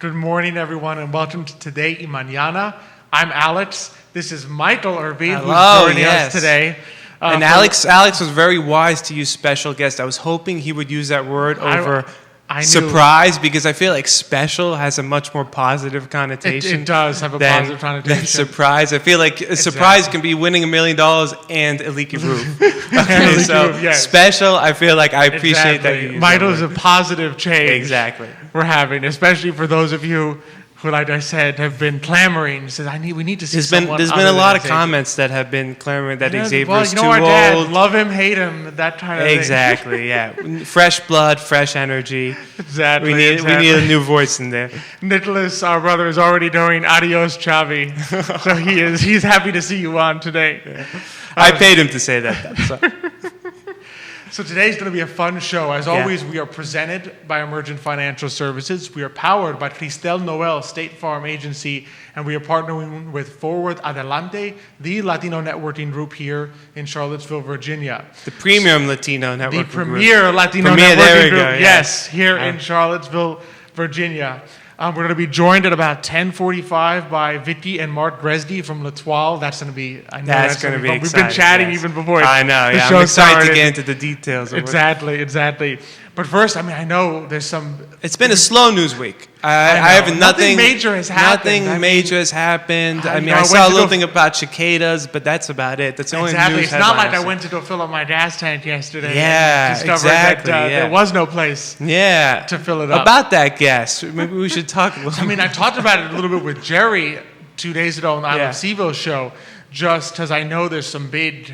Good morning, everyone, and welcome to Today y Mañana. I'm Alex. This is Michael Urpí, who's joining us today. And Alex was very wise to use special guest. I was hoping he would use that word over surprise, because I feel like special has a much more positive connotation. It does have a positive connotation. Than surprise. I feel like a surprise can be winning $1 million and a leaky roof. Okay, so special, I feel like I appreciate that you use Michael is a positive change. Exactly. We're having, especially for those of you who, like I said, have been clamoring. Says, we need to see someone. There's been a lot of comments that have been clamoring that Xavier's too our old. Dad, love him, hate him, that kind of thing. Exactly, yeah. Fresh blood, fresh energy. Exactly. We need a new voice in there. Nicholas, our brother, is already doing adios, Chavi. So he's happy to see you on today. Yeah. I paid him to say that. So. So today's going to be a fun show. As always, we are presented by Emergent Financial Services. We are powered by Cristel, Noel, State Farm Agency, and we are partnering with Forward Adelante, the Latino networking group here in Charlottesville, Virginia. The premium Latino networking group. The premier Latino networking group, yes, here in Charlottesville, Virginia. We're going to be joined at about 10:45 by Vickie and Gresge from L'Etoile. That's going to be, I know that's going to be exciting. We've been chatting even before. I know, yeah. I'm excited to get into the details. Exactly. But first, I know there's some... It's been a slow news week. I have nothing major has happened. Nothing major has happened. I saw a little thing about cicadas, but that's about it. That's the only news. It's not like I went to go fill up my gas tank yesterday. Yeah, and discovered that there was no place to fill it up. About that gas, maybe we should talk a little I talked about it a little bit with Jerry 2 days ago on the I Love CVille show, just because I know there's some big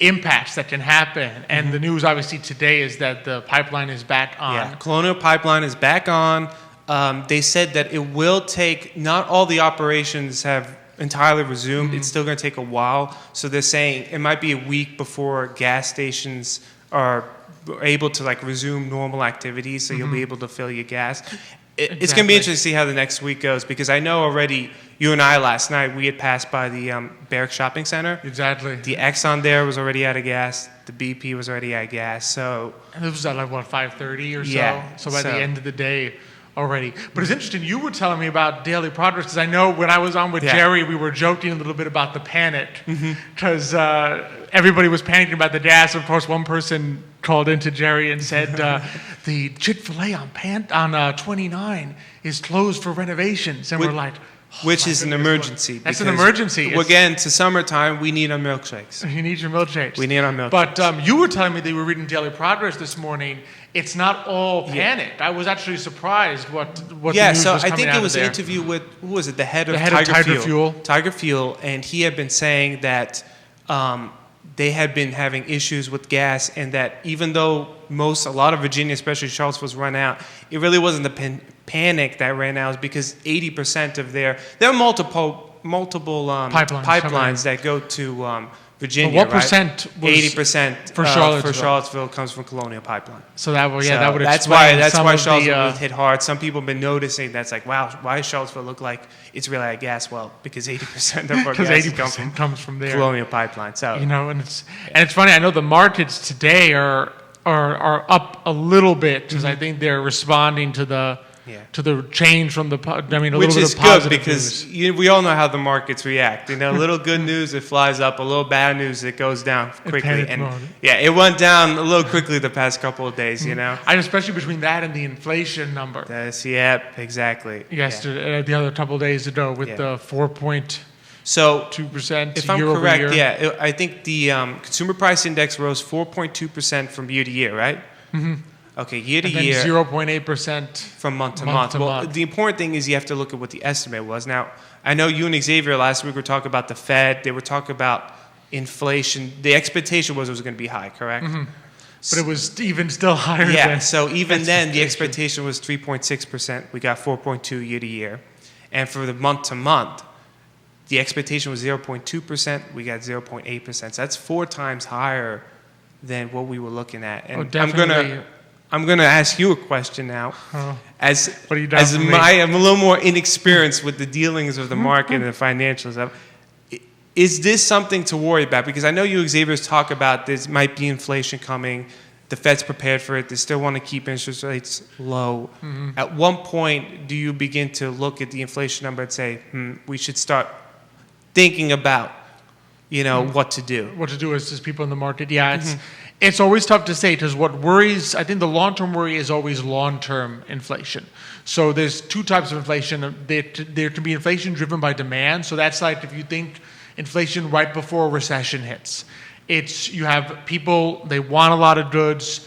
impacts that can happen. And the news obviously today is that the pipeline is back on. Yeah, Colonial Pipeline is back on. They said that it will take, not all the operations have entirely resumed. It's still going to take a while. So they're saying it might be a week before gas stations are able to resume normal activities. So you'll be able to fill your gas. It's going to be interesting to see how the next week goes, because I know already you and I last night, we had passed by the Barrack Shopping Center. Exactly. The Exxon there was already out of gas. The BP was already out of gas. So, and this was at 5:30 or so? Yeah. So by the end of the day already. But it's interesting, you were telling me about daily progress, because I know when I was on with Jerry, we were joking a little bit about the panic, because everybody was panicking about the gas. Of course, one person called into Jerry and said the Chick-fil-A on 29 is closed for renovations, and we're like, which is an emergency. That's an emergency. Again, to summertime, we need our milkshakes. You need your milkshakes. We need our milkshakes. But you were telling me that you were reading Daily Progress this morning. It's not all panic. I was actually surprised what the news was coming out of there. I think it was an interview with, who was it, the head of Tiger Fuel. Tiger Fuel, and he had been saying that they had been having issues with gas, and that even though a lot of Virginia, especially Charlottesville, was run out, it really wasn't the panic that ran out. It was because 80% of there are multiple pipelines that go to Virginia. But what percent was 80% for Charlottesville comes from Colonial Pipeline. So that would explain that's why Charlottesville was hit hard. Some people have been noticing that's wow, why does Charlottesville look like it's really out of gas? Well, because 80% of our gas comes from there. Colonial Pipeline. So and it's funny. I know the markets today are up a little bit, because I think they're responding to the change from which little bit is of positive good, because we all know how the markets react. A little good news, it flies up. A little bad news, it goes down quickly. And it went down a little quickly the past couple of days. And especially between that and the inflation number. Exactly. Yesterday, the other couple of days ago, with the 4.2%. If I'm correct, I think the consumer price index rose 4.2% from year to year, right? Mm-hmm. Okay, year to year. 0.8% from month to month. Well, the important thing is you have to look at what the estimate was. Now, I know you and Xavier last week were talking about the Fed. They were talking about inflation. The expectation was it was going to be high, correct? Mm-hmm. But it was even still higher. Yeah, so even then, the expectation was 3.6%. We got 4.2 year to year. And for the month to month, the expectation was 0.2%. We got 0.8%. So that's 4 times higher than what we were looking at. And I'm going to ask you a question now. I'm a little more inexperienced with the dealings of the market and the financials. Is this something to worry about? Because I know you, Xavier, talk about there might be inflation coming. The Fed's prepared for it. They still want to keep interest rates low. At one point, do you begin to look at the inflation number and say, we should start thinking about, what to do? What to do is people in the market. Yeah, it's always tough to say because what worries, I think the long-term worry is always long-term inflation. So there's two types of inflation. There can be inflation driven by demand. So that's like if you think inflation right before a recession hits. You have people, they want a lot of goods,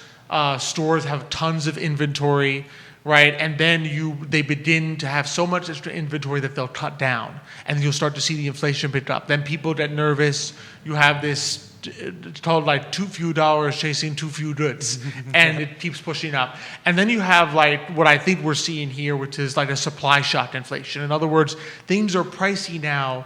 stores have tons of inventory, right? And then they begin to have so much extra inventory that they'll cut down, and you'll start to see the inflation pick up. Then people get nervous. You have this, it's called like too few dollars chasing too few goods, and it keeps pushing up. And then you have like what I think we're seeing here, which is like a supply shock inflation. In other words, things are pricey now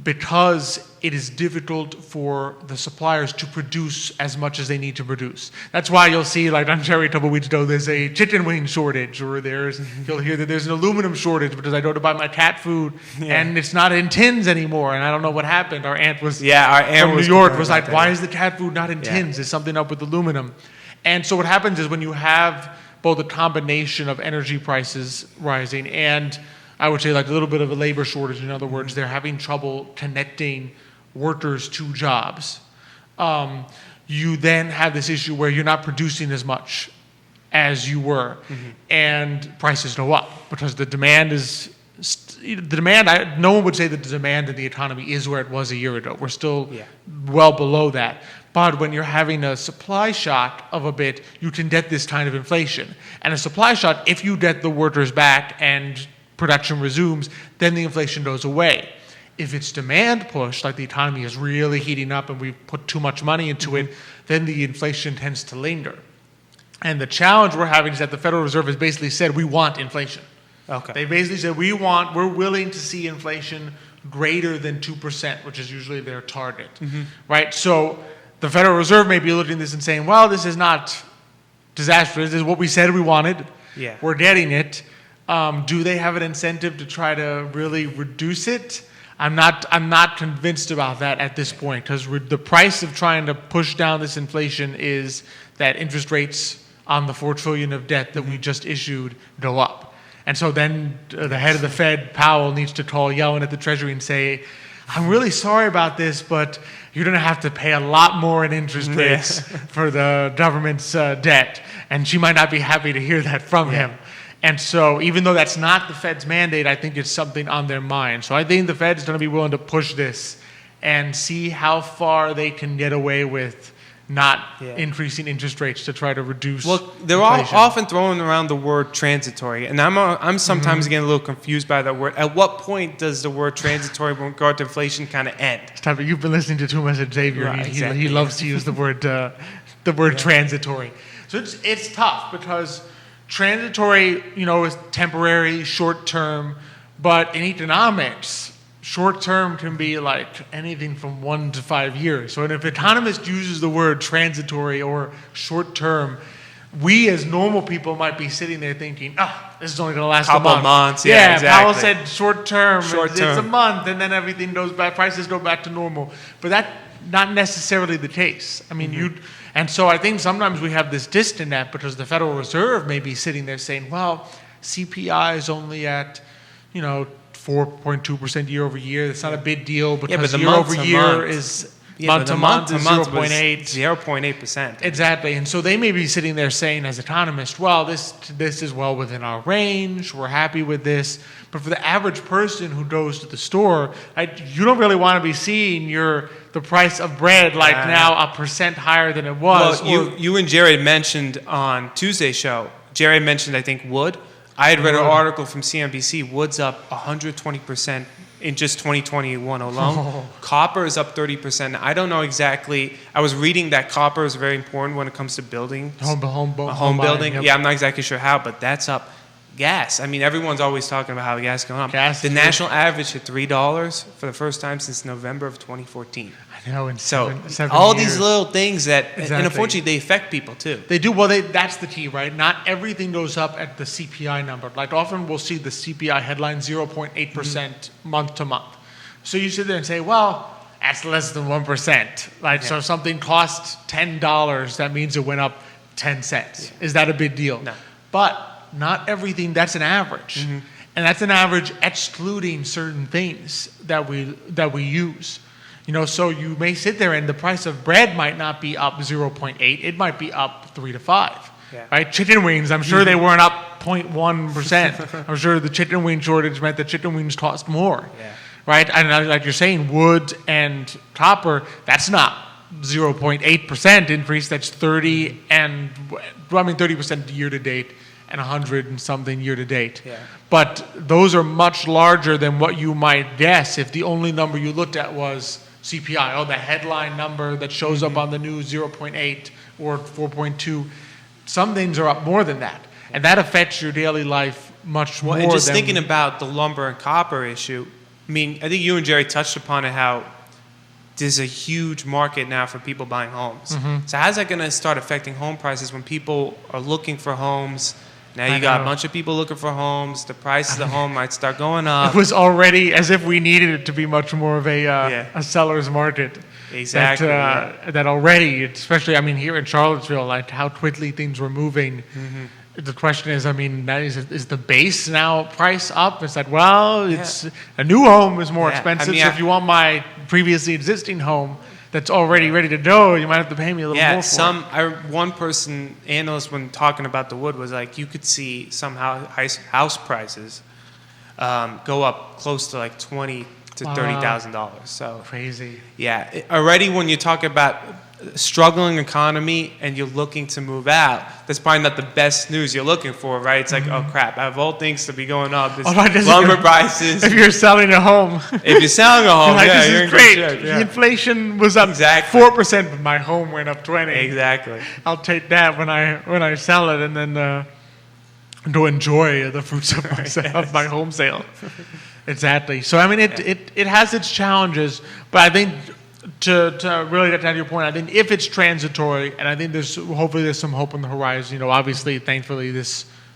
because it is difficult for the suppliers to produce as much as they need to produce. That's why you'll see, like on Cherry a couple weeks ago, there's a chicken wing shortage, or you'll hear that there's an aluminum shortage because I go to buy my cat food and it's not in tins anymore, and I don't know what happened. Our aunt from New York was like, why is the cat food not in tins? Is something up with aluminum? And so what happens is when you have both a combination of energy prices rising and I would say like a little bit of a labor shortage. In other words, they're having trouble connecting workers to jobs. You then have this issue where you're not producing as much as you were, and prices go up because the demand is no one would say that the demand in the economy is where it was a year ago. We're still well below that. But when you're having a supply shock of a bit, you can get this kind of inflation. And a supply shock, if you get the workers back and production resumes, then the inflation goes away. If it's demand push, like the economy is really heating up and we've put too much money into it, then the inflation tends to linger. And the challenge we're having is that the Federal Reserve has basically said, we want inflation. Okay. They basically said, we're willing to see inflation greater than 2%, which is usually their target, right? So the Federal Reserve may be looking at this and saying, well, this is not disastrous. This is what we said we wanted. Yeah. We're getting it. Do they have an incentive to try to really reduce it? I'm not convinced about that at this point, because the price of trying to push down this inflation is that interest rates on the $4 trillion of debt that we just issued go up. And so then the head of the Fed, Powell, needs to call Yellen at the Treasury and say, I'm really sorry about this, but you're going to have to pay a lot more in interest rates for the government's debt. And she might not be happy to hear that from him. And so even though that's not the Fed's mandate, I think it's something on their mind. So I think the Fed's going to be willing to push this and see how far they can get away with not increasing interest rates to try to reduce they're inflation. often throwing around the word transitory, and I'm sometimes getting a little confused by that word. At what point does the word transitory with regard to inflation kind of end? You've been listening to too much of Xavier. Right, He loves to use the word transitory. So it's tough because transitory, is temporary, short term, but in economics, short term can be like anything from 1 to 5 years. So if an economist uses the word transitory or short term, we as normal people might be sitting there thinking, this is only going to last a month. Couple months, exactly. Powell said short term, Short it's term. a month, and then everything goes back, prices go back to normal. But that's not necessarily the case. I mean, and so I think sometimes we have this disconnect because the Federal Reserve may be sitting there saying, well, CPI is only at, 4.2% year over year. That's not a big deal because year over year is month to month is 0.8. 0.8%. Exactly. And so they may be sitting there saying as economists, well, this is well within our range. We're happy with this. But for the average person who goes to the store, you don't really want to be seeing the price of bread now 1% higher than it was. Well, you and Jerry mentioned on Tuesday's show, Jerry mentioned, I think, wood. I had read an article from CNBC. Wood's up 120% in just 2021 alone. Copper is up 30%. I don't know exactly. I was reading that copper is very important when it comes to building. Home building. Yep. Yeah, I'm not exactly sure how, but that's up. Gas. I mean, everyone's always talking about how the gas is going up. Gas the national average hit $3 for the first time since November of 2014. I know. In so seven all years. these little things that, Exactly. and unfortunately, they affect people too. They do. Well, that's the key, right? Not everything goes up at the CPI number. Like often we'll see the CPI headline 0.8% month to month. So you sit there and say, well, that's less than 1%. So if something costs $10, that means it went up 10 cents. Is that a big deal? No. But not everything, that's an average. And that's an average excluding certain things that we use. So you may sit there and the price of bread might not be up 0.8, it might be up 3 to 5. Yeah. Right? Chicken wings, I'm sure they weren't up 0.1%. I'm sure the chicken wing shortage meant that chicken wings cost more. Yeah. Right? And like you're saying, wood and copper, that's not 0.8% increase, that's 30% year to date and 100 and something year to date. Yeah. But those are much larger than what you might guess if the only number you looked at was CPI, the headline number that shows up on the news, 0.8 or 4.2. Some things are up more than that. And that affects your daily life much more. And just than thinking about the lumber and copper issue, I think you and Jerry touched upon it, how there's a huge market now for people buying homes. So how's that going to start affecting home prices when people are looking for homes? Now you got a bunch of people looking for homes. The price of the home might start going up. It was already as if we needed it to be much more of a seller's market. Exactly. That already, especially, here in Charlottesville, like how quickly things were moving. The question is, is the base now price up? It's like, it's a new home is more expensive. So if you want my previously existing home that's already ready to go, you might have to pay me a little more for it. One person, analyst, when talking about the wood, was like, you could see some house prices go up close to like $20,000 to $30,000. So crazy. Yeah, already when you talk about struggling economy and you're looking to move out, that's probably not the best news you're looking for, right? It's like, oh crap, I have all things to be going up. Lumber prices. If you're selling a home. If you're selling a home, you're in great. Good shape. The inflation was up 4%, but my home went up 20%. Exactly. I'll take that when I sell it, and then to enjoy the fruits of my home sale. Exactly. So it has its challenges, but I think to really get down to your point, I think if it's transitory, and I think hopefully there's some hope on the horizon. Obviously, thankfully,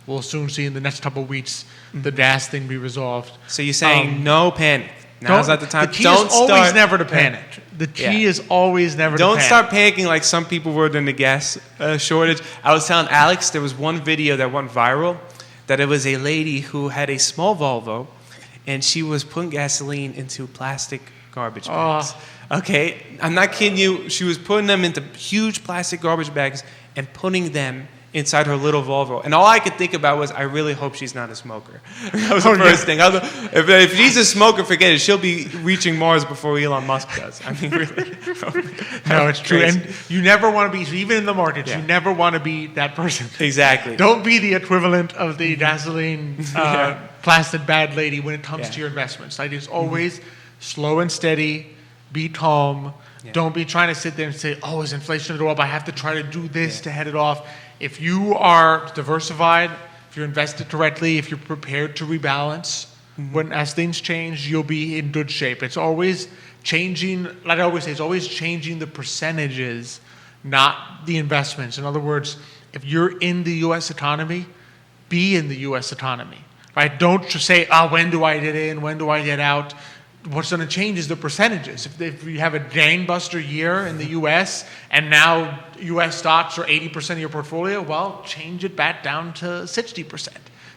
we'll soon see in the next couple of weeks the DAS thing be resolved. So you're saying no panic. Now's not the time. The key is always never to panic. The key is always never to panic. Don't start panicking like some people were during the gas shortage. I was telling Alex, there was one video that went viral, that it was a lady who had a small Volvo, and she was putting gasoline into plastic garbage bags. Okay, I'm not kidding you. She was putting them into huge plastic garbage bags and putting them inside her little Volvo. And all I could think about was, I really hope she's not a smoker. That was the first thing. If she's a smoker, forget it. She'll be reaching Mars before Elon Musk does. Really. No, it's true. And you never want to be, even in the markets, you never want to be that person. Exactly. Don't be the equivalent of the gasoline plastic bad lady when it comes to your investments. Like, it's always slow and steady. Be calm. Yeah. Don't be trying to sit there and say, is inflation going to go up? I have to try to do this to head it off. If you are diversified, if you're invested correctly, if you're prepared to rebalance, as things change, you'll be in good shape. It's always changing, like I always say, it's always changing the percentages, not the investments. In other words, if you're in the U.S. economy, be in the U.S. economy. Right? Don't just say, when do I get in? When do I get out? What's going to change is the percentages. If you have a gangbuster year in the U.S. and now U.S. stocks are 80% of your portfolio, change it back down to 60%.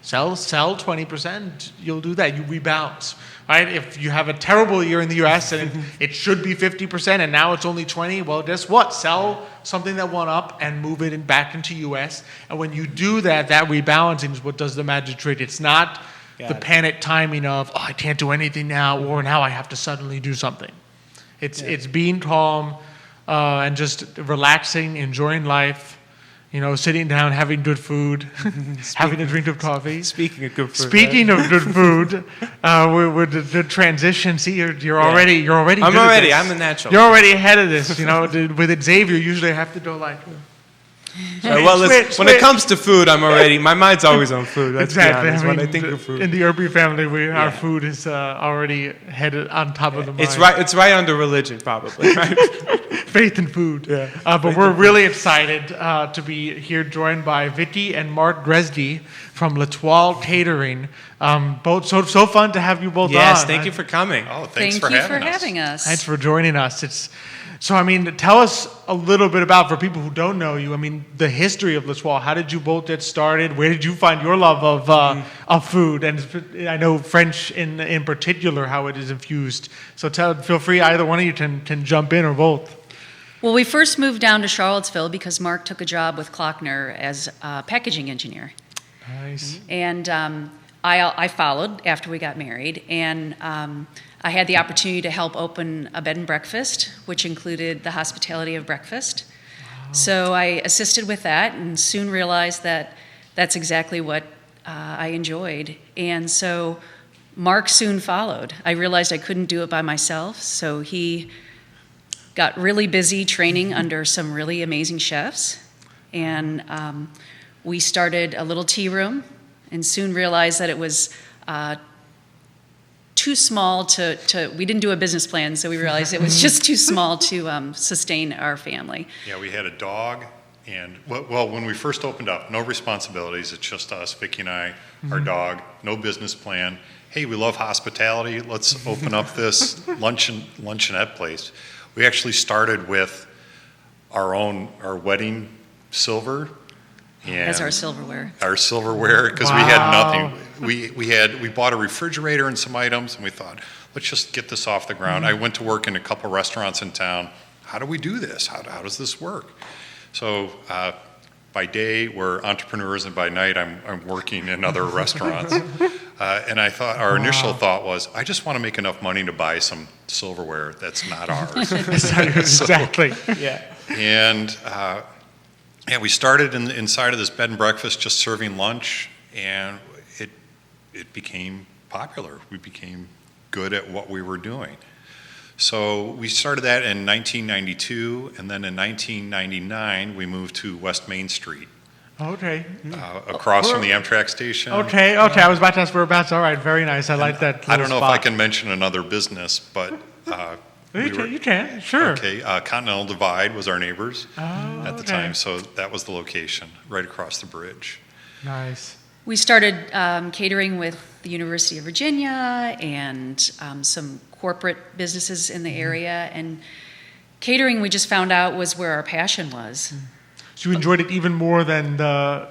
Sell 20%, you'll do that. You rebalance, right? If you have a terrible year in the U.S. and it should be 50% and now it's only 20%, guess what? Sell something that went up and move it back into U.S. And when you do that, that rebalancing is what does the magic trick. It's not the panic timing of, I can't do anything now, or now I have to suddenly do something. It's being calm and just relaxing, enjoying life, sitting down, having good food, having a drink of coffee. Speaking of good food. Speaking of good food, with the transition, see, you're already I'm the natural. You're already ahead of this. With Xavier, usually I have to go like, when it comes to food, my mind's always on food. Let's exactly. be honest, when I think of food. In the Urpí family, our food is already headed on top of the mind. It's right under religion, probably. Right? Faith and food. Yeah. But we're really excited to be here joined by Vickie and Mark Gresge from L'Etoile Catering. Both so fun to have you both on. Yes, thank you for coming. Oh, thanks Thank for you having for us. having us. Thanks for joining us. So, I mean, tell us a little bit about, for people who don't know you, I mean, the history of L'Etoile. How did you both get started? Where did you find your love of food? And I know French in particular, how it is infused. So feel free, either one of you can jump in or both. Well, we first moved down to Charlottesville because Mark took a job with Klockner as a packaging engineer. Nice. And I followed after we got married, and I had the opportunity to help open a bed and breakfast, which included the hospitality of breakfast. Wow. So I assisted with that and soon realized that that's exactly what I enjoyed. And so Mark soon followed. I realized I couldn't do it by myself, so he got really busy training under some really amazing chefs. And we started a little tea room and soon realized that it was too small we didn't do a business plan, so we realized it was just too small to sustain our family. Yeah, we had a dog, and well, when we first opened up, no responsibilities. It's just us, Vickie and I, our dog, no business plan. Hey, we love hospitality. Let's open up this luncheonette place. We actually started with our wedding silver. As our silverware. Our silverware, because we had nothing. We bought a refrigerator and some items, and we thought, let's just get this off the ground. I went to work in a couple restaurants in town. How do we do this? How does this work? So by day, we're entrepreneurs, and by night, I'm working in other restaurants. And I thought, our initial thought was, I just want to make enough money to buy some silverware that's not ours. Exactly. Yeah. And we started inside of this bed and breakfast, just serving lunch, and it became popular. We became good at what we were doing. So we started that in 1992, and then in 1999, we moved to West Main Street. Okay. Across from the Amtrak station. Okay. I was about to ask whereabouts. All right, very nice. I like that. I don't know spot. if I can mention another business, but You can, sure. Okay, Continental Divide was our neighbors at the time, so that was the location, right across the bridge. Nice. We started catering with the University of Virginia and some corporate businesses in the area, and catering, we just found out, was where our passion was. So you enjoyed it even more than the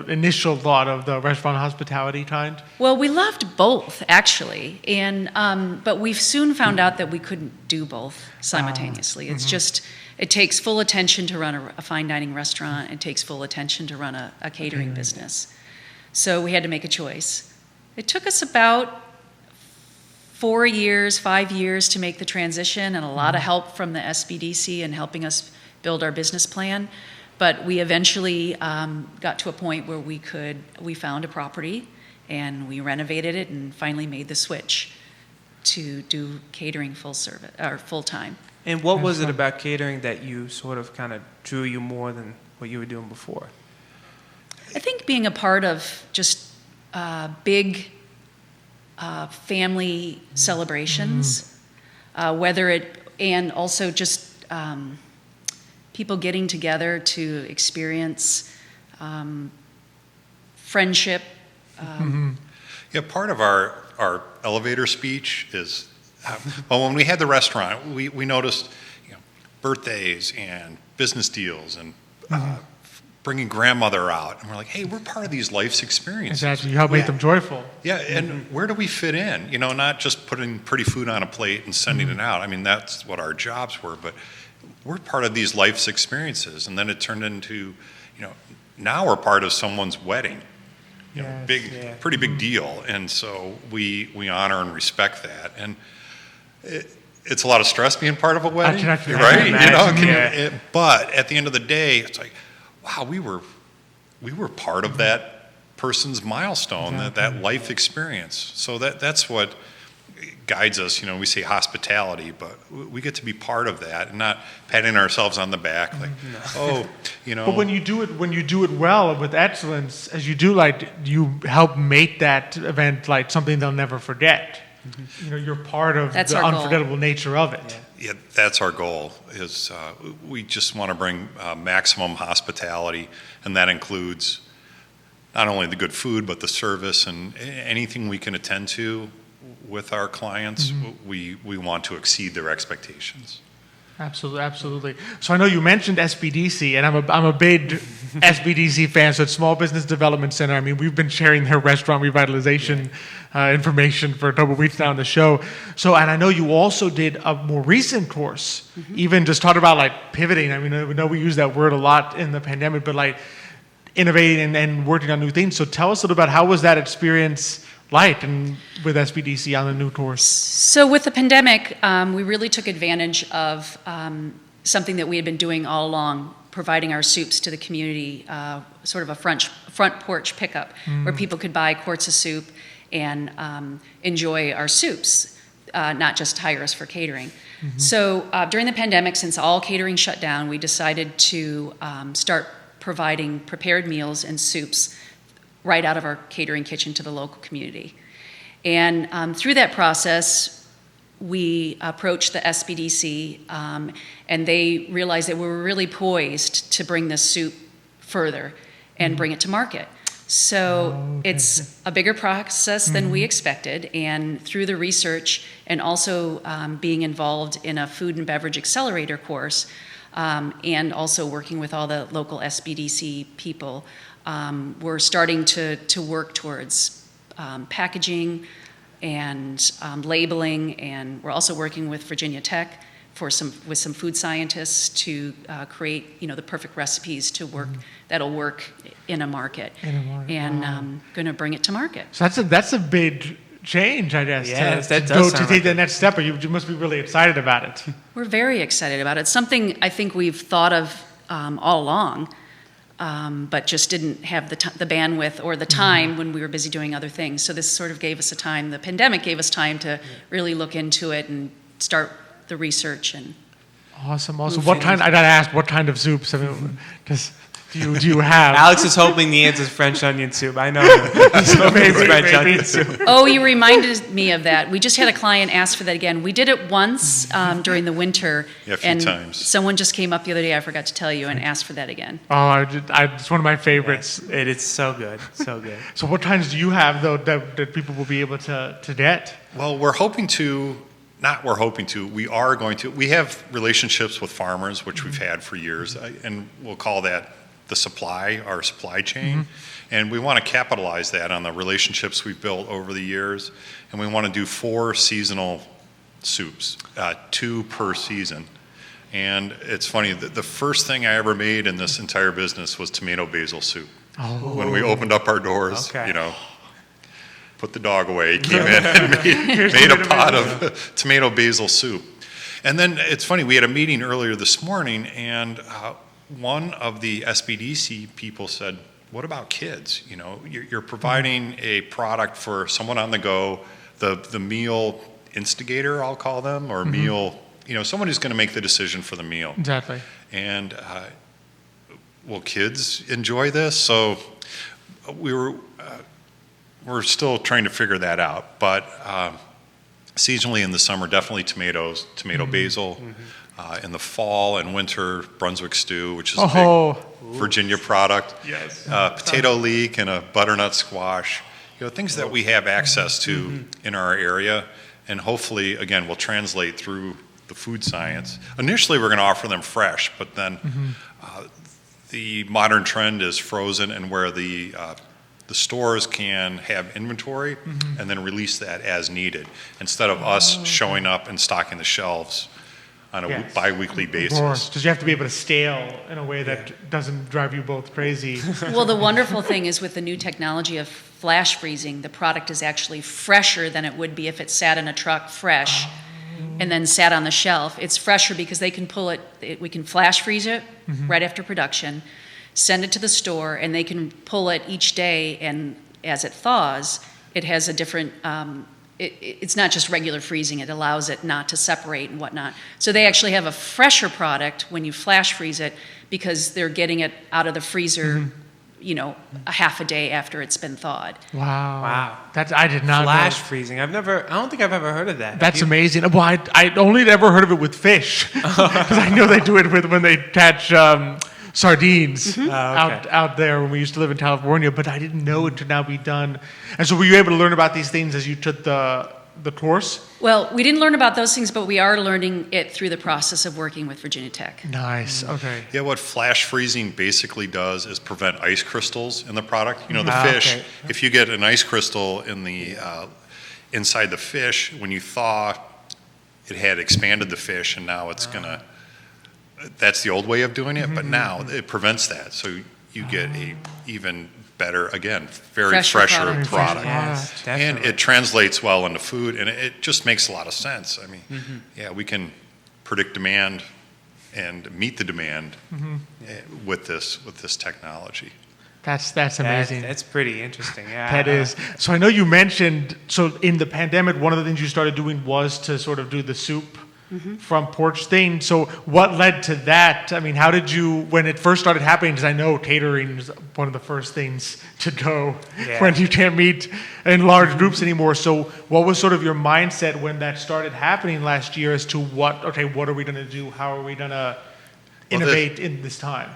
initial thought of the restaurant hospitality kind? Well, we loved both, actually, and but we soon found out that we couldn't do both simultaneously. It's just, it takes full attention to run a fine dining restaurant. It takes full attention to run a catering business. So we had to make a choice. It took us about 5 years to make the transition, and a lot of help from the SBDC in helping us build our business plan. But we eventually got to a point where we found a property and we renovated it and finally made the switch to do catering full service or full time. And what was it about catering that you sort of kind of drew you more than what you were doing before? I think being a part of just big family celebrations, and also just people getting together to experience friendship. Yeah, part of our elevator speech is, when we had the restaurant, we noticed, birthdays and business deals and bringing grandmother out, and we're like, hey, we're part of these life's experiences. Exactly, you help make them joyful. Yeah, and where do we fit in? Not just putting pretty food on a plate and sending it out. I mean, that's what our jobs were, but we're part of these life's experiences. And then it turned into, now we're part of someone's wedding. Pretty big deal. And so we honor and respect that. And it's a lot of stress being part of a wedding, right? But at the end of the day, it's like, wow, we were part of that person's milestone, that life experience. So that's what guides us. We say hospitality, but we get to be part of that and not patting ourselves on the back like, But when you do it well with excellence, as you do, you help make that event like something they'll never forget. You're part of the unforgettable nature of it. Yeah, that's our goal. Is we just want to bring maximum hospitality, and that includes not only the good food, but the service and anything we can attend to with our clients, we want to exceed their expectations. Absolutely, absolutely. So I know you mentioned SBDC, and I'm a big SBDC fan. So it's Small Business Development Center. I mean, we've been sharing their restaurant revitalization information for a couple of weeks now on the show. So, and I know you also did a more recent course, even just talking about like pivoting. I mean, I know we use that word a lot in the pandemic, but like innovating and working on new things. So tell us a little about how was that experience like and with SBDC on the new course? So with the pandemic, we really took advantage of something that we had been doing all along, providing our soups to the community, sort of a front porch pickup, where people could buy quarts of soup and enjoy our soups, not just hire us for catering. So during the pandemic, since all catering shut down, we decided to start providing prepared meals and soups right out of our catering kitchen to the local community. And through that process, we approached the SBDC, and they realized that we were really poised to bring this soup further and bring it to market. So it's a bigger process than we expected, and through the research and also being involved in a food and beverage accelerator course, and also working with all the local SBDC people, we're starting to work towards packaging and labeling, and we're also working with Virginia Tech with some food scientists to create the perfect recipes to work that'll work in a market. And going to bring it to market. So that's a big change, I guess. Yes, that does to sound take like that next step. You must be really excited about it. We're very excited about it. It's something I think we've thought of all along, but just didn't have the bandwidth or the time when we were busy doing other things. So this sort of gave us the pandemic gave us time to really look into it and start the research. And Awesome. What kind? I gotta ask, what kind of soups? I mean, do you have? Alex is hoping the answer is French onion soup. I know. He's hoping it's French onion soup. Oh, you reminded me of that. We just had a client ask for that again. We did it once during the winter. Yeah, a few times. Someone just came up the other day, I forgot to tell you, and asked for that again. Oh, it's one of my favorites. Yes, it is so good, so good. So what kinds do you have, though, that people will be able to get? Well, we are going to. We have relationships with farmers, which we've had for years, and we'll call that our supply chain. And we want to capitalize that on the relationships we've built over the years. And we want to do 4 seasonal soups, 2 per season. And it's funny, the first thing I ever made in this entire business was tomato basil soup. When we opened up our doors, put the dog away, came in and made a pot of tomato basil soup. And then it's funny, we had a meeting earlier this morning, and one of the SBDC people said, what about kids? You're providing a product for someone on the go, the meal instigator, I'll call them, or meal, someone who's going to make the decision for the meal. Exactly. And will kids enjoy this? So we're still trying to figure that out, but seasonally in the summer, definitely tomatoes, tomato basil. In the fall and winter, Brunswick stew, which is a big Virginia product. Yes. Potato leek and a butternut squash. Things that we have access to in our area, and hopefully, again, will translate through the food science. Initially, we're going to offer them fresh, but then the modern trend is frozen, and where the stores can have inventory and then release that as needed, instead of us showing up and stocking the shelves on a bi-weekly basis. Of course, because you have to be able to scale in a way that doesn't drive you both crazy. Well, the wonderful thing is with the new technology of flash freezing, the product is actually fresher than it would be if it sat in a truck fresh and then sat on the shelf. It's fresher because they can pull it, we can flash freeze it right after production, send it to the store, and they can pull it each day, and as it thaws, it has a different, it's not just regular freezing, it allows it not to separate and whatnot. So they actually have a fresher product when you flash freeze it because they're getting it out of the freezer, a half a day after it's been thawed. Wow. I did not Flash know. freezing. I don't think I've ever heard of that. That's amazing. Well, I only ever heard of it with fish. Because I know they do it when they catch sardines okay. out there when we used to live in California, but I didn't know it could now be done. And so were you able to learn about these things as you took the course? Well, we didn't learn about those things, but we are learning it through the process of working with Virginia Tech. Nice. Okay. Yeah, what flash freezing basically does is prevent ice crystals in the product. You know, the fish, okay. if you get an ice crystal in the inside the fish, when you thaw, it had expanded the fish, and now it's gonna. That's the old way of doing it, but now it prevents that. So you get a even better, again, very fresher product. Yes, And definitely. it translates well into food, and it just makes a lot of sense. I mean, yeah, we can predict demand and meet the demand with this technology. That's amazing. That's pretty interesting. Yeah. That is. So I know you mentioned, so in the pandemic, one of the things you started doing was to sort of do the soup from porch thing. So what led to that? I mean, how did you, when it first started happening, because I know catering is one of the first things to go when you can't meet in large groups anymore. So what was sort of your mindset when that started happening last year as to what are we going to do? How are we going to innovate in this time?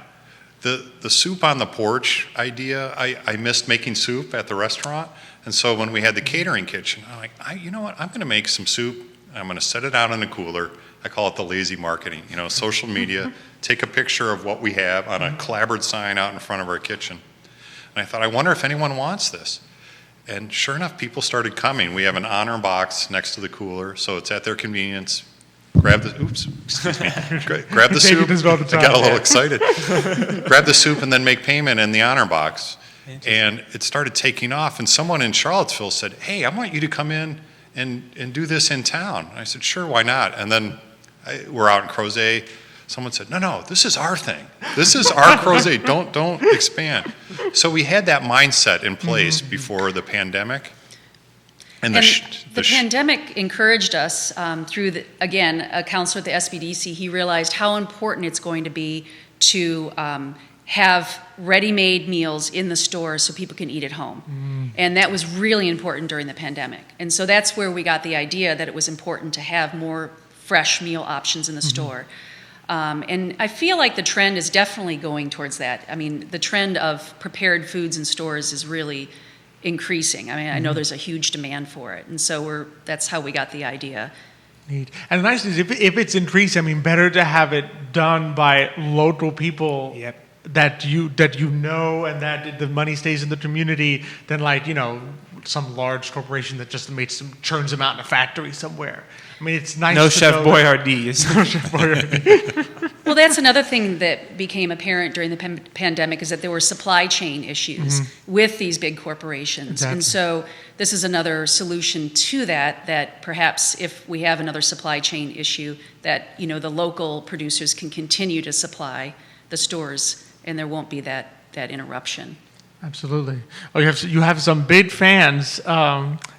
The soup on the porch idea, I missed making soup at the restaurant. And so when we had the catering kitchen, I'm like, you know what, I'm going to make some soup. I'm going to set it out in a cooler. I call it the lazy marketing. You know, social media, take a picture of what we have on a clapboard sign out in front of our kitchen. And I thought, I wonder if anyone wants this. And sure enough, people started coming. We have an honor box next to the cooler, so it's at their convenience. Grab the soup. I got a little excited. Grab the soup and then make payment in the honor box. And it started taking off. And someone in Charlottesville said, hey, I want you to come in and do this in town. And I said, sure, why not? And then we're out in Crozet. Someone said, no, this is our thing. This is our Crozet. Don't expand. So we had that mindset in place before the pandemic. And the pandemic encouraged us through, again, a counselor at the SBDC. He realized how important it's going to be to have ready-made meals in the store so people can eat at home. And that was really important during the pandemic. And so that's where we got the idea that it was important to have more fresh meal options in the store. And I feel like the trend is definitely going towards that. I mean, the trend of prepared foods in stores is really increasing. I mean, I know there's a huge demand for it. And so that's how we got the idea. Neat. And the nice thing is, if it's increasing, I mean, better to have it done by local people that you know, and that the money stays in the community than some large corporation that just churns them out in a factory somewhere. I mean, it's nice. No Chef Boyardee. No Chef Boyardee. Well, that's another thing that became apparent during the pandemic is that there were supply chain issues with these big corporations. Exactly. And so this is another solution to that perhaps if we have another supply chain issue, that, the local producers can continue to supply the stores and there won't be that interruption. Absolutely. Oh, you have some big fans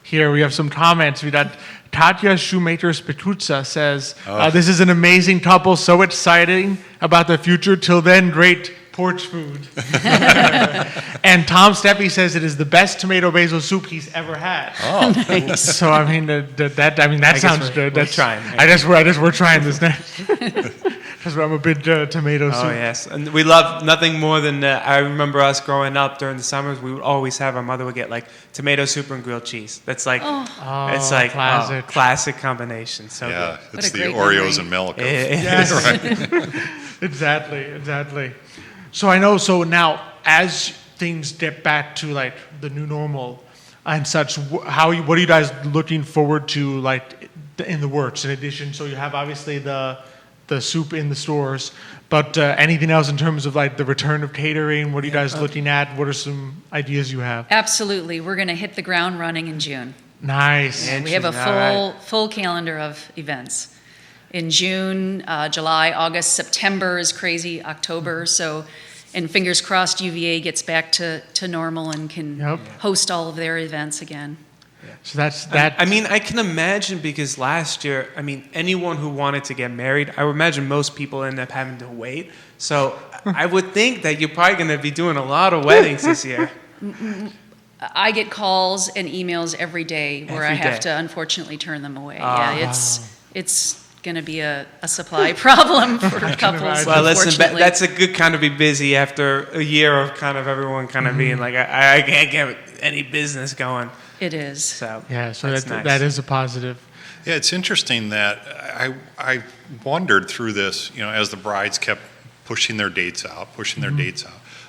here. We have some comments. We got Katya Shoemaker-Spituzza says, this is an amazing couple, so exciting about the future. Till then, great porch food. And Tom Steppe says it is the best tomato basil soup he's ever had. Oh, Nice. So I mean that sounds good. We're trying. I guess we're trying this next. Because I'm a big tomato soup. Oh, yes. And we love nothing more than, I remember us growing up during the summers, we would always have, our mother would get tomato soup and grilled cheese. That's it's like classic combination. So yeah, What it's a the great Oreos memory. and milk. Yes. Right. Exactly. So I know, so now as things get back to the new normal and such, what are you guys looking forward to in the works in addition? So you have obviously the soup in the stores, but anything else in terms of the return of catering? What are you guys looking at? What are some ideas you have? Absolutely. We're going to hit the ground running in June. Nice. We have a full calendar of events. In June, July, August, September is crazy, October. So, and fingers crossed UVA gets back to normal and can host all of their events again. So that's that. I mean, I can imagine, because last year, anyone who wanted to get married, I would imagine most people end up having to wait. So I would think that you're probably going to be doing a lot of weddings this year. I get calls and emails every day where I have to unfortunately turn them away. It's going to be a supply problem for couples, imagine. Well, listen, unfortunately. that's a good kind of be busy after a year of kind of everyone kind of being like, I can't get any business going. It is. So Yeah, so that's that, nice. that is a positive. Yeah, it's interesting that I wondered through this, as the brides kept pushing their dates out,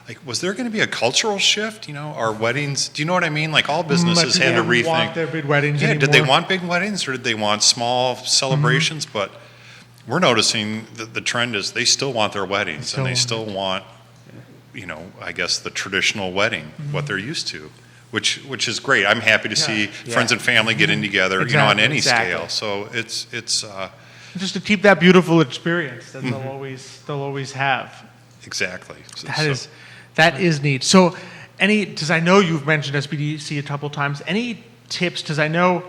like, was there going to be a cultural shift? Our weddings, do you know what I mean? Like, all businesses had to People want rethink. their big weddings Yeah, did they anymore. want big weddings or did they want small celebrations? But we're noticing that the trend is they still want their weddings and they still want, I guess the traditional wedding, what they're used to, which is great. I'm happy to see friends and family getting together, on any Exactly. scale. So it's Just to keep that beautiful experience that they'll always have. exactly. That is neat. So, because I know you've mentioned SBDC a couple times, any tips? Because I know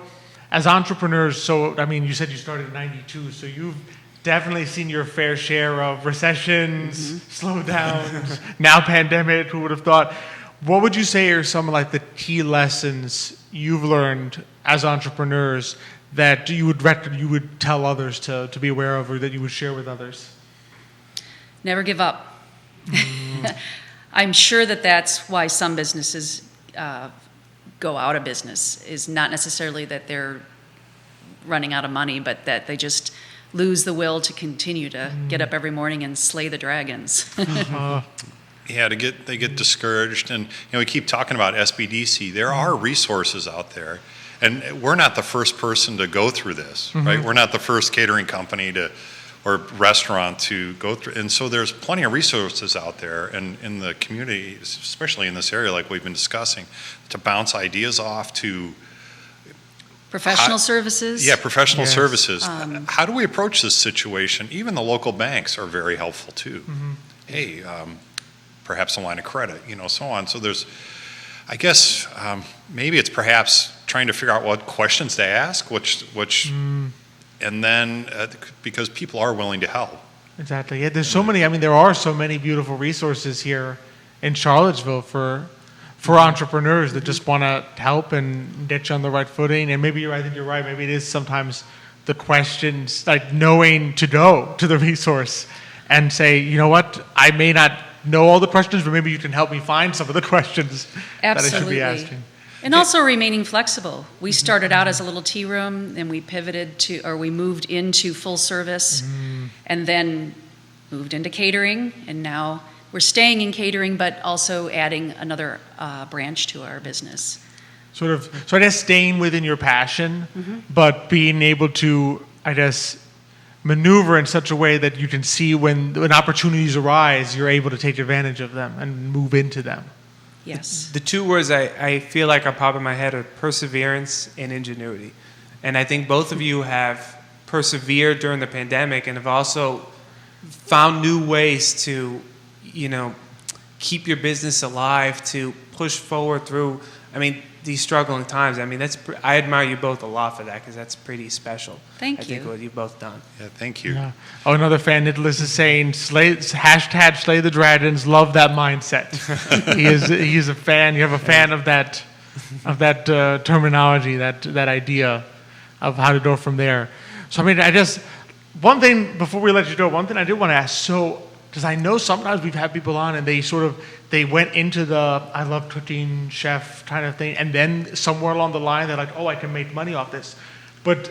as entrepreneurs, you said you started in '92, so you've definitely seen your fair share of recessions, slowdowns, now pandemic. Who would have thought? What would you say are some of like the key lessons you've learned as entrepreneurs that you would tell others to be aware of, or that you would share with others? Never give up. I'm sure that's why some businesses go out of business, is not necessarily that they're running out of money, but that they just lose the will to continue to get up every morning and slay the dragons. Yeah, they get discouraged, and we keep talking about SBDC. There are resources out there, and we're not the first person to go through this, right? We're not the first catering company or restaurant to go through, and so there's plenty of resources out there, and in the community, especially in this area, like we've been discussing, to bounce ideas off to. Professional services. Yeah, professional Yes. services. How do we approach this situation? Even the local banks are very helpful too. Hey, perhaps a line of credit, so on. So there's, I guess, maybe it's perhaps trying to figure out what questions to ask, and then because people are willing to help. Exactly. Yeah, there's so many. There are so many beautiful resources here in Charlottesville for entrepreneurs that just want to help and get you on the right footing. And maybe I think you're right. Maybe it is sometimes the questions, like knowing to go to the resource and say, you know what, I may not know all the questions, but maybe you can help me find some of the questions that I should be asking. And also remaining flexible. We started out as a little tea room, and we we moved into full service, and then moved into catering, and now we're staying in catering, but also adding another branch to our business. So I guess staying within your passion, but being able to, I guess, maneuver in such a way that you can see when opportunities arise, you're able to take advantage of them and move into them. Yes. The two words I feel like are popping in my head are perseverance and ingenuity. And I think both of you have persevered during the pandemic and have also found new ways to, keep your business alive, to push forward through, these struggling times. I admire you both a lot for that, because that's pretty special. Thank I think you. what you've both done. Yeah, thank you. Yeah. Oh, another fan, Nicholas, is saying, hashtag slay the dragons, love that mindset. He's a fan. You have a fan of that terminology, that idea of how to go from there. So, one thing, before we let you go, one thing I did want to ask, because I know sometimes we've had people on and they went into the I love cooking chef kind of thing, and then somewhere along the line they're like, oh, I can make money off this. But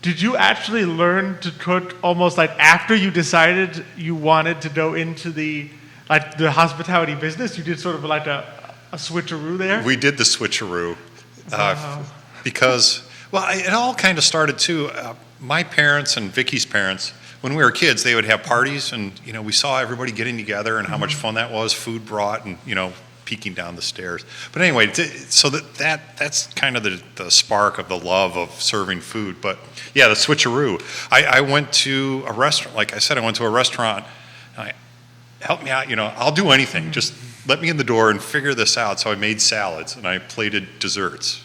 did you actually learn to cook almost like after you decided you wanted to go into the hospitality business? You did sort of like a switcheroo there? We did the switcheroo because, it all kind of started too. My parents and Vickie's parents, when we were kids, they would have parties, and we saw everybody getting together and how much fun that was. Food brought, and peeking down the stairs. But anyway, so that's kind of the spark of the love of serving food. But yeah, the switcheroo. I went to a restaurant. Like I said, I went to a restaurant. Help me out. I'll do anything. Just let me in the door and figure this out. So I made salads and I plated desserts,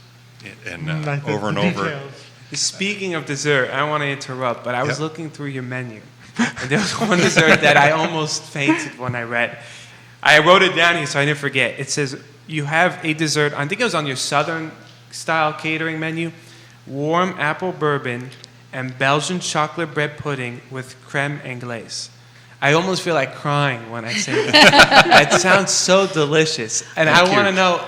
and over and over. Details. Speaking of dessert, I don't want to interrupt, but I was looking through your menu, and there was one dessert that I almost fainted when I read. I wrote it down here so I didn't forget. It says you have a dessert, I think it was on your Southern style catering menu, warm apple bourbon and Belgian chocolate bread pudding with creme anglaise. I almost feel like crying when I say that. That sounds so delicious. And Thank I you. want to know,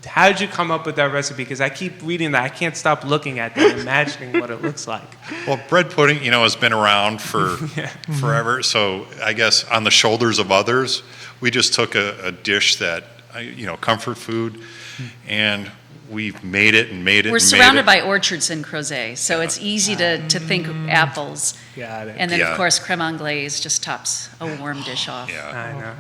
how did you come up with that recipe? Because I keep reading that. I can't stop looking at that, imagining what it looks like. Well, bread pudding, has been around for forever. So I guess on the shoulders of others, we just took a dish that, comfort food, and we've made it and made it. We're and surrounded made it. by orchards in Crozet, so it's easy to think of apples. Got it. And then, Yeah. of course, creme anglaise just tops a warm dish off. Yeah. I know.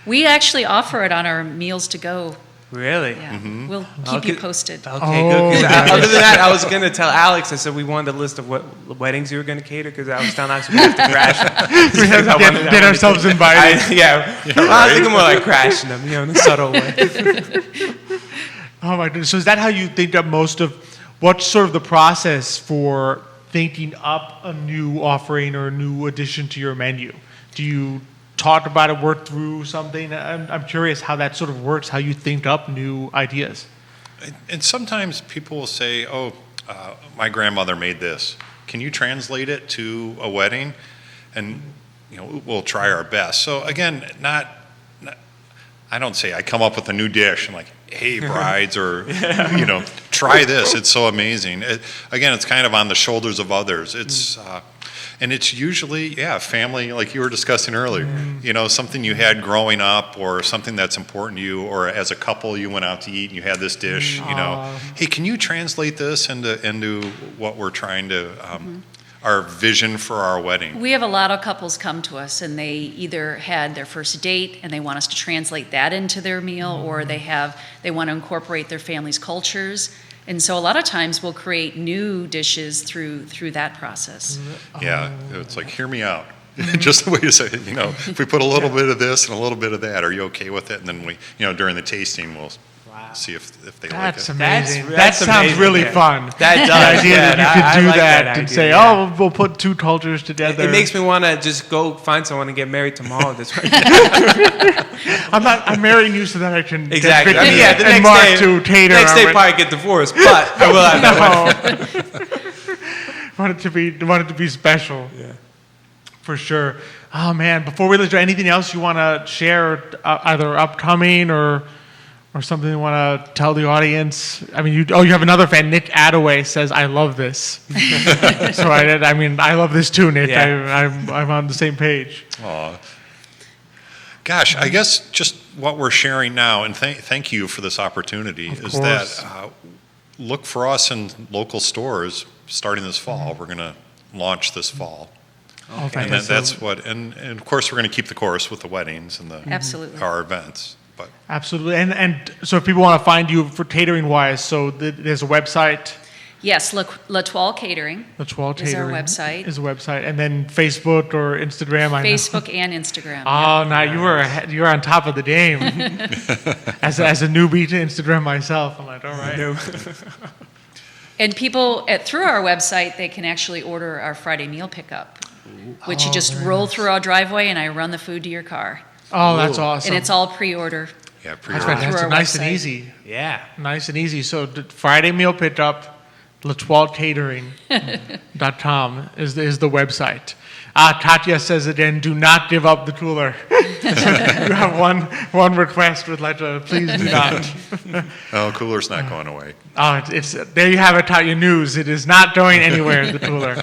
We actually offer it on our meals to go. Really? Yeah, Mm-hmm. we'll keep you Okay. posted. Okay, good. 'Cause other than that, I was going to tell Alex, I said we wanted a list of what weddings you were going to cater, because I was telling Alex we have to crash. We have to get ourselves invited. I was thinking more like crashing them, in a subtle way. Oh my goodness. So is that how you think of what's sort of the process for thinking up a new offering or a new addition to your menu? Do you talk about it, work through something? I'm curious how that sort of works, how you think up new ideas. And sometimes people will say, my grandmother made this. Can you translate it to a wedding? And, we'll try our best. So again, I don't say I come up with a new dish and like, hey, brides, or, try this. It's so amazing. Again, it's kind of on the shoulders of others. It's, and it's usually, family, like you were discussing earlier, something you had growing up, or something that's important to you, or as a couple you went out to eat and you had this dish, hey, can you translate this into what we're trying to, our vision for our wedding? We have a lot of couples come to us, and they either had their first date and they want us to translate that into their meal, or they want to incorporate their family's cultures. And so a lot of times we'll create new dishes through that process. Yeah, it's like, hear me out. Just the way to say it, if we put a little bit of this and a little bit of that, are you okay with it? And then we, during the tasting, we'll see if they That's like it. amazing. That's that sounds amazing, really yeah. fun. That does. The idea yeah, that you could do like that and idea, say, yeah. we'll put two cultures together. It makes me want to just go find someone and get married tomorrow this week. I'm marrying you so that I can Exactly. get I mean, yeah, the and next Mark day, to cater. next day our probably get divorced, but I will have that one. want it to be special. Yeah. For sure. Oh man! Before we let you, anything else you want to share, either upcoming or something you want to tell the audience? I mean, you have another fan, Nick Attaway, says, "I love this." So I love this too, Nick. Yeah. I'm on the same page. Aw. Gosh, I guess just what we're sharing now, and thank you for this opportunity, is course. that look for us in local stores starting this fall. We're going to launch this fall. Oh, And fantastic. that's what, and of course, we're going to keep the course with the weddings and Absolutely. our events. But Absolutely. And so if people want to find you for catering wise, so there's a website. Yes, L'Etoile Catering That's Wall is our Catering website. Is a website, and then Facebook or Instagram. I know. Facebook and Instagram. Oh, now you're on top of the game. as a newbie to Instagram myself, I'm like, all right. And people through our website, they can actually order our Friday meal pickup, which you just roll through our driveway and I run the food to your car. Oh, that's awesome. And it's all pre-order. yeah, That's pre-order. fantastic. through our Nice and website. easy. Yeah. Nice and easy. So Friday meal pickup, L'etoileCatering.com is the website. Katya says again, do not give up the cooler. You have one request, would like to please do not. Oh, cooler's not going away. Oh, it's there you have it, Katya News. It is not going anywhere, the cooler.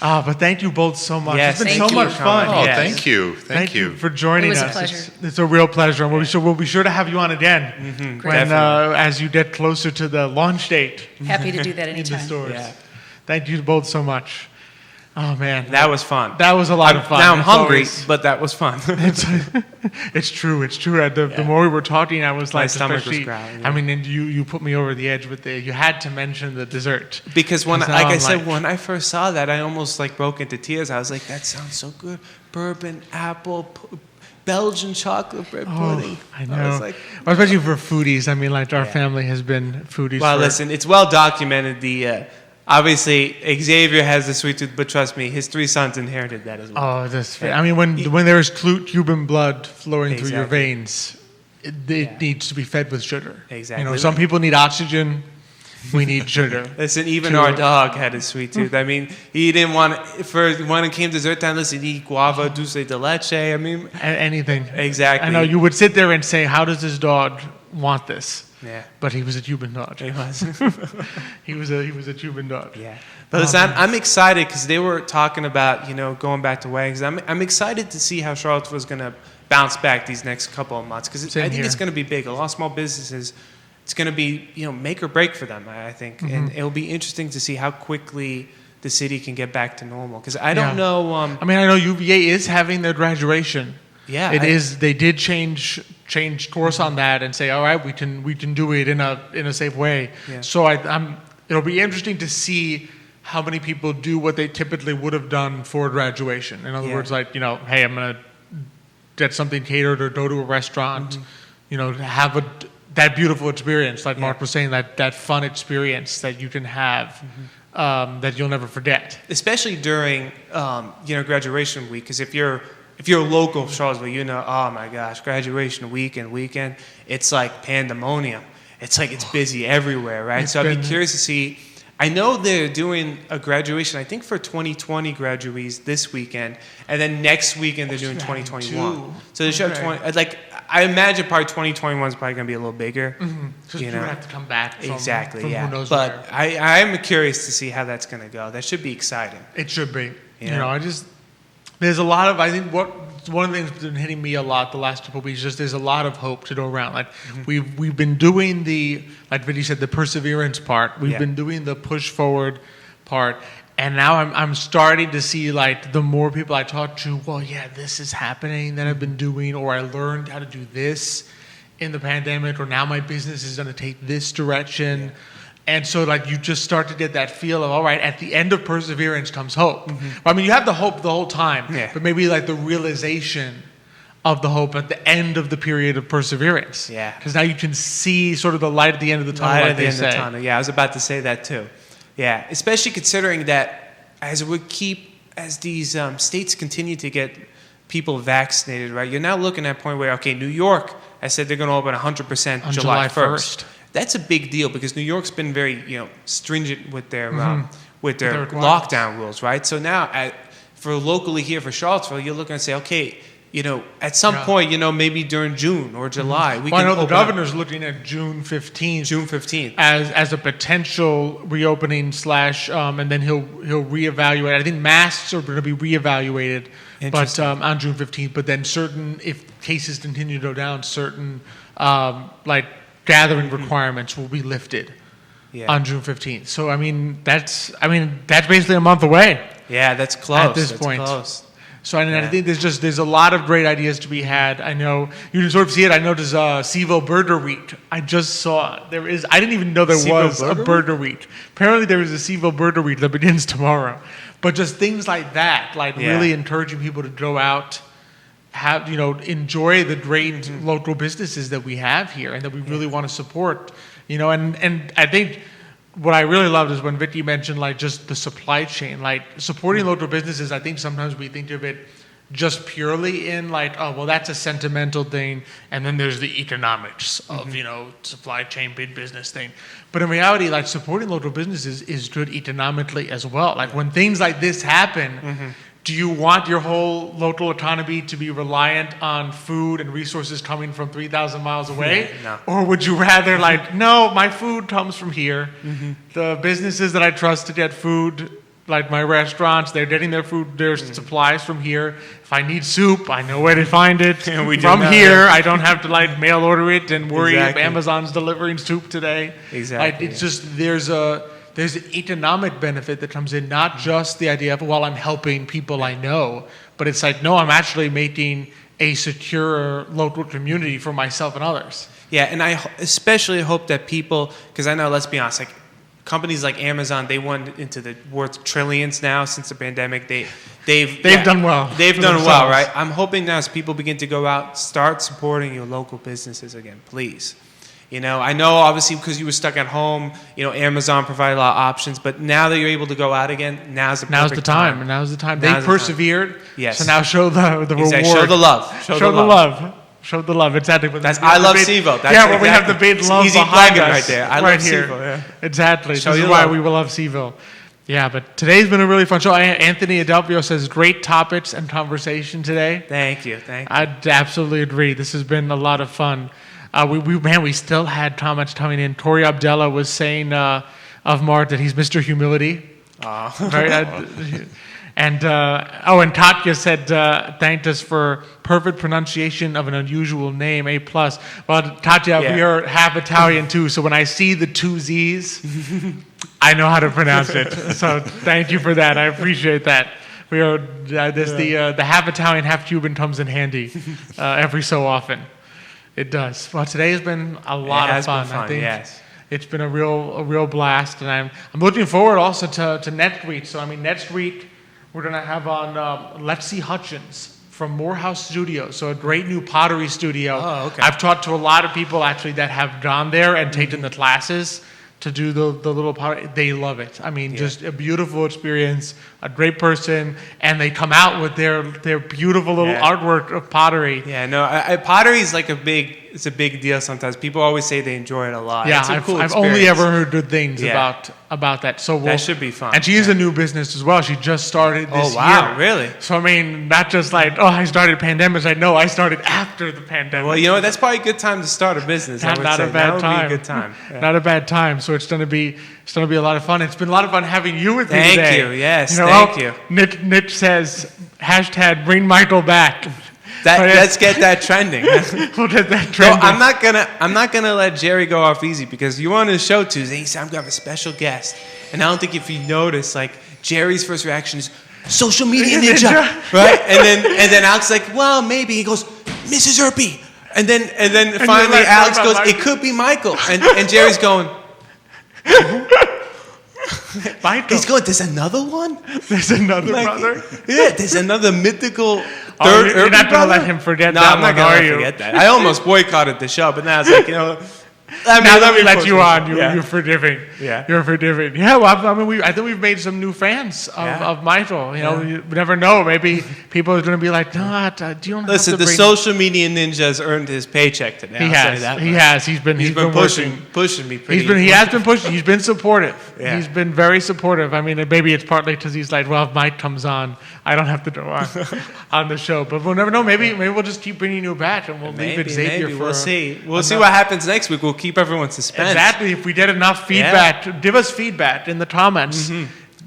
But thank you both so much. Yes, It's been thank so you. much fun. Oh, Yes. thank you. Thank you. for joining It was a us. pleasure. It's a real pleasure, and we'll be sure to have you on again when Definitely. as you get closer to the launch date Happy to do that in the anytime. stores. Yeah. Thank you both so much. Oh man, That was fun. that was a lot of fun. Now I'm It's hungry, always- but that was fun. It's true. It's true. The more we were talking, I was My like, stomach was especially- growling, I mean, and you put me over the edge with you had to mention the dessert. Because when, 'Cause now like I I'm said, like- when I first saw that, I almost like broke into tears. I was like, that sounds so good. Bourbon, apple, Belgian chocolate bread pudding. I know. I was like, Well, especially for foodies. I mean, like our Yeah. family has been foodies. well, for, listen, it's well documented. Obviously, Xavier has the sweet tooth, but trust me, his 3 sons inherited that as well. Oh, that's. I mean, when there is Cuban blood flowing through your Exactly. veins, it needs to be fed with sugar. Exactly. You know, some people need oxygen. we need sugar. Listen, even to- our dog had a sweet tooth. I mean, he didn't want, when it came dessert time, listen, eat guava, dulce de leche. I mean, Anything. exactly. I know you would sit there and say, how does this dog want this? Yeah. But he was a Cuban dog. It was. He was a Cuban dog. Yeah. But listen, I'm excited because they were talking about, going back to weddings. I'm excited to see how Charlottesville's going to bounce back these next couple of months because I think here. it's going to be big. A lot of small businesses, it's going to be, make or break for them, I think. And it'll be interesting to see how quickly the city can get back to normal because I don't know. I mean, I know UVA is having their graduation. Yeah. It is. They did change course on that and say, all right, we can do it in a safe way. Yeah. So it'll be interesting to see how many people do what they typically would have done for graduation. In other words, like, hey, I'm gonna get something catered or go to a restaurant, have that beautiful experience, like Mark was saying, that fun experience that you can have that you'll never forget. Especially during graduation week, because if you're local of Charlottesville, oh my gosh, graduation week and weekend, it's like pandemonium. It's like it's busy everywhere, right? So I'd be curious to see. I know they're doing a graduation, I think for 2020 graduates this weekend, and then next weekend they're doing 2021. So they should have 20. Like I imagine probably 2021 is probably going to be a little bigger. Because you have to come back. From Exactly, yeah. Who knows but where. I am curious to see how that's going to go. That should be exciting. It should be. Yeah. There's a lot of, I think one of the things that's been hitting me a lot the last couple of weeks, just there's a lot of hope to go around. Like we've been doing like Vickie said, the perseverance part. We've been doing the push forward part. And now I'm starting to see like the more people I talk to, well, yeah, this is happening that I've been doing, or I learned how to do this in the pandemic, or now my business is going to take this direction. Yeah. And so, like, you just start to get that feel of, all right, at the end of perseverance comes hope. I mean, you have the hope the whole time, but maybe, like, the realization of the hope at the end of the period of perseverance. Yeah. Because now you can see sort of the light at the end of the tunnel, like they say. Yeah, I was about to say that, too. Yeah, especially considering that as these states continue to get people vaccinated, right, you're now looking at a point where, okay, New York, I said they're going to open 100% on July 1st. That's a big deal because New York's been very, stringent with their lockdown rules, right? So now, for locally here for Charlottesville, you're looking to say, okay, at some point, maybe during June or July, we can. I know the governor's looking at June 15th. June 15th as a potential reopening / and then he'll reevaluate. I think masks are going to be reevaluated, but on June 15th. But then if cases continue to go down, certain gathering requirements will be lifted on June 15th. So that's basically a month away. Yeah, that's close. At this point. Close. So I think there's a lot of great ideas to be had. I know you can sort of see it. I know there's CVille Burger Week. I just saw there is. I didn't even know there was a Burger Week. Apparently there is a CVille Burger Week that begins tomorrow. But just things like that, really encouraging people to go out, enjoy the great local businesses that we have here and that we really want to support. And I think what I really loved is when Vickie mentioned just the supply chain, supporting local businesses. I think sometimes we think of it just purely in that's a sentimental thing, and then there's the economics of supply chain, big business thing. But in reality, supporting local businesses is good economically as well. When things like this happen. Do you want your whole local economy to be reliant on food and resources coming from 3,000 miles away? No. Or would you rather no, my food comes from here. The businesses that I trust to get food, like my restaurants, they're getting their food, their supplies from here. If I need soup, I know where to find it from here. I don't have to mail order it and worry if Amazon's delivering soup today. Exactly. It's just there's an economic benefit that comes in, not just the idea of, I'm helping people I know, but it's no, I'm actually making a secure local community for myself and others. Yeah, and I especially hope that people, because I know, let's be honest, companies like Amazon, they went into the worth trillions now since the pandemic. They've done well. They've done well, right? I'm hoping now as people begin to go out, start supporting your local businesses again, please. I know obviously because you were stuck at home, Amazon provided a lot of options, but now that you're able to go out again, now's the time. They persevered. Yes. So now show the reward. Show the love. Show the love. Show the love. Exactly. That's I Love CVille. That's yeah, where we have the big love easy behind plug-in us. right there. I Love here. CVille, yeah. Exactly. Show This is your why love. we will love CVille. Yeah, but today's been a really fun show. Anthony Adelpio says, great topics and conversation today. Thank you. Thank you. I absolutely agree. This has been a lot of fun. We still had comments coming in. Tori Abdella was saying of Mark that he's Mr. Humility. And Tatya said, thanked us for perfect pronunciation of an unusual name, A+. Well, Tatya, we are half Italian too, so when I see the two Z's, I know how to pronounce it. So thank you for that. I appreciate that. We are the half Italian, half Cuban comes in handy every so often. It does. Well, today has been a lot of fun. I think it's been a real blast, and I'm looking forward also to next week. So next week we're gonna have on Lexi Hutchins from Morehouse Studios, so a great new pottery studio. Oh, okay. I've talked to a lot of people actually that have gone there and taken the classes to do the little pottery. They love it. Just a beautiful experience, a great person, and they come out with their beautiful little artwork of pottery. Yeah, no, pottery is like it's a big deal sometimes. People always say they enjoy it a lot. Yeah, it's a cool I've only experience. ever heard good things about that. So that should be fun. And she is a new business as well. She just started this year. Oh, wow, really? So not just like, I started pandemic. I started after the pandemic. Well, you know what? That's probably a good time to start a business. Not say. a bad that time. would be a good time. Yeah. Not a bad time. So it's gonna be a lot of fun. It's been a lot of fun having you with me Thank today. you. Yes, thank you. Nick says # bring Michael back. Let's get that trending. We'll get that trending. No, I'm not gonna let Jerry go off easy because you on his show Tuesday. He said I'm gonna have a special guest, and I don't think if you notice, like Jerry's first reaction is social media ninja, right? And then Alex is like, well, maybe. He goes, Mrs. Urpí, and then finally like, Alex goes, it could be Michael, and Jerry's going. Michael. He's going, there's another one? There's another brother? Yeah, there's another mythical Oh, third you're Urpí not going to brother? let him forget No, that I'm not one, going are to you? forget that. I almost boycotted the show, but now it's like, Now that we let you on, Yeah. you're forgiving. Yeah. You're forgiving. Yeah, well, I think we've made some new fans of Michael. You never know. Maybe people are going to be like, no, do you don't Listen, have to the bring... social media ninja has earned his paycheck today. He I'll say that has. He much. has. He's been pushing working. me pretty. He has been pushing. He's been supportive. Yeah. He's been very supportive. Maybe it's partly because he's like, well, if Mike comes on, I don't have to go on the show. But we'll never know. Maybe we'll just keep bringing you back, and we'll leave it Xavier for. We'll see. We'll see what happens next week. We'll keep everyone suspense. Exactly. If we get enough feedback, give us feedback in the comments.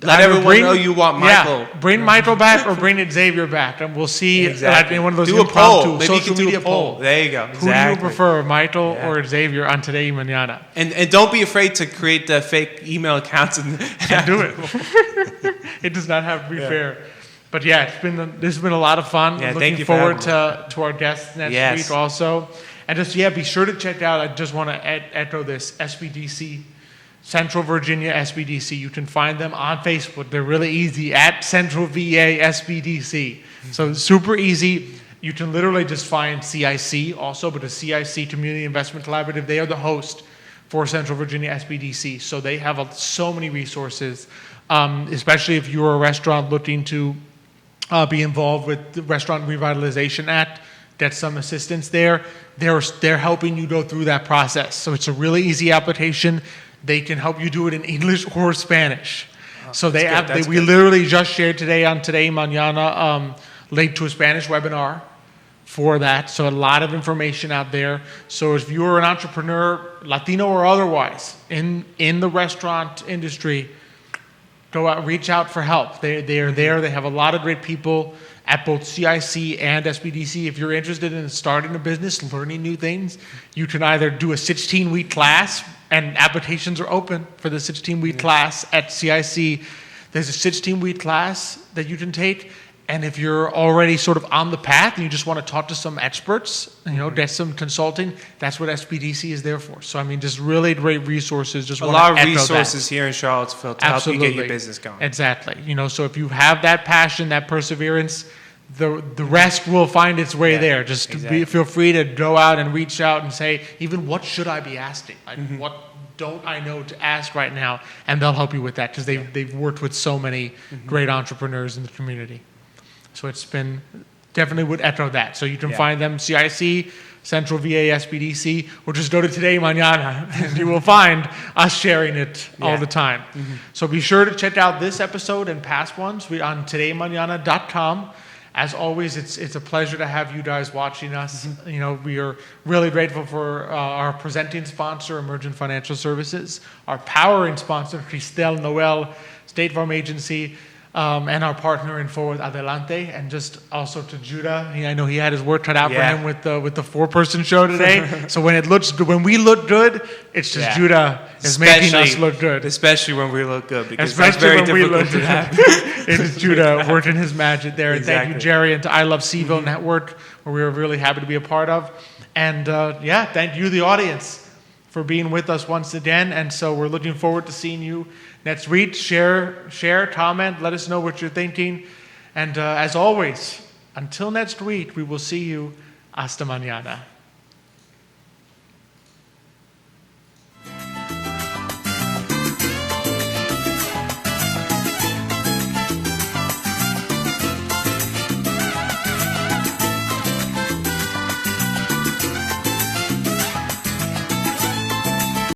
Let everyone know you want Michael. Yeah, bring Michael back or bring Xavier back, and we'll see Exactly. in one of those Do a impromptu poll. Maybe you social can do media a poll. There you go. Who do you prefer, Michael Yeah. or Xavier on Today Mañana? And don't be afraid to create the fake email accounts and Do it. It does not have to be fair. But yeah, this has been a lot of fun. Yeah, Looking thank you for forward having to our guests next Yes. week also. And just, be sure to check out, I just want to echo this, SBDC, Central Virginia SBDC. You can find them on Facebook. They're really easy, at Central VA SBDC. So super easy. You can literally just find CIC also, but the CIC Community Investment Collaborative, they are the host for Central Virginia SBDC. So they have so many resources, especially if you're a restaurant looking to be involved with the Restaurant Revitalization Act, get some assistance there. They're helping you go through that process. So it's a really easy application. They can help you do it in English or Spanish. So we literally just shared today on Today Mañana, linked to a Spanish webinar for that. So a lot of information out there. So if you're an entrepreneur, Latino or otherwise, in the restaurant industry, go out, reach out for help. They are there. They have a lot of great people at both CIC and SBDC. If you're interested in starting a business, learning new things, you can either do a 16-week class, and applications are open for the 16-week class at CIC. There's a 16-week class that you can take. And if you're already sort of on the path and you just want to talk to some experts, get some consulting, that's what SBDC is there for. So, just really great resources. Just a lot of resources here in Charlottesville to help you get your business going. Exactly. So if you have that passion, that perseverance, the rest will find its way there. Just feel free to go out and reach out and say, even what should I be asking? Like, what don't I know to ask right now? And they'll help you with that because they've worked with so many great entrepreneurs in the community. So it's been definitely would echo that. So you can Yeah. find them CIC, Central VA SBDC, or just go to Today Mañana, and you will find us sharing it all Yeah. the time. So be sure to check out this episode and past ones on todaymañana.com. As always, it's a pleasure to have you guys watching us. You know, we are really grateful for our presenting sponsor, Emergent Financial Services, our powering sponsor, Cristel, Noel, State Farm Agency, and our partner in forward, Adelante, and just also to Judah. I know he had his work cut out Yeah. for him with the 4-person show today. So when we look good, it's just Yeah. Judah is making us look good. Especially when we look good, because Especially that's very when we difficult look to good. have. It is Judah working his magic there. And thank you, Exactly. Jerry, and to I Love CVille Network, where we were really happy to be a part of. And thank you, the audience, for being with us once again. And so we're looking forward to seeing you next week. Share, comment, let us know what you're thinking. And as always, until next week, we will see you. Hasta mañana.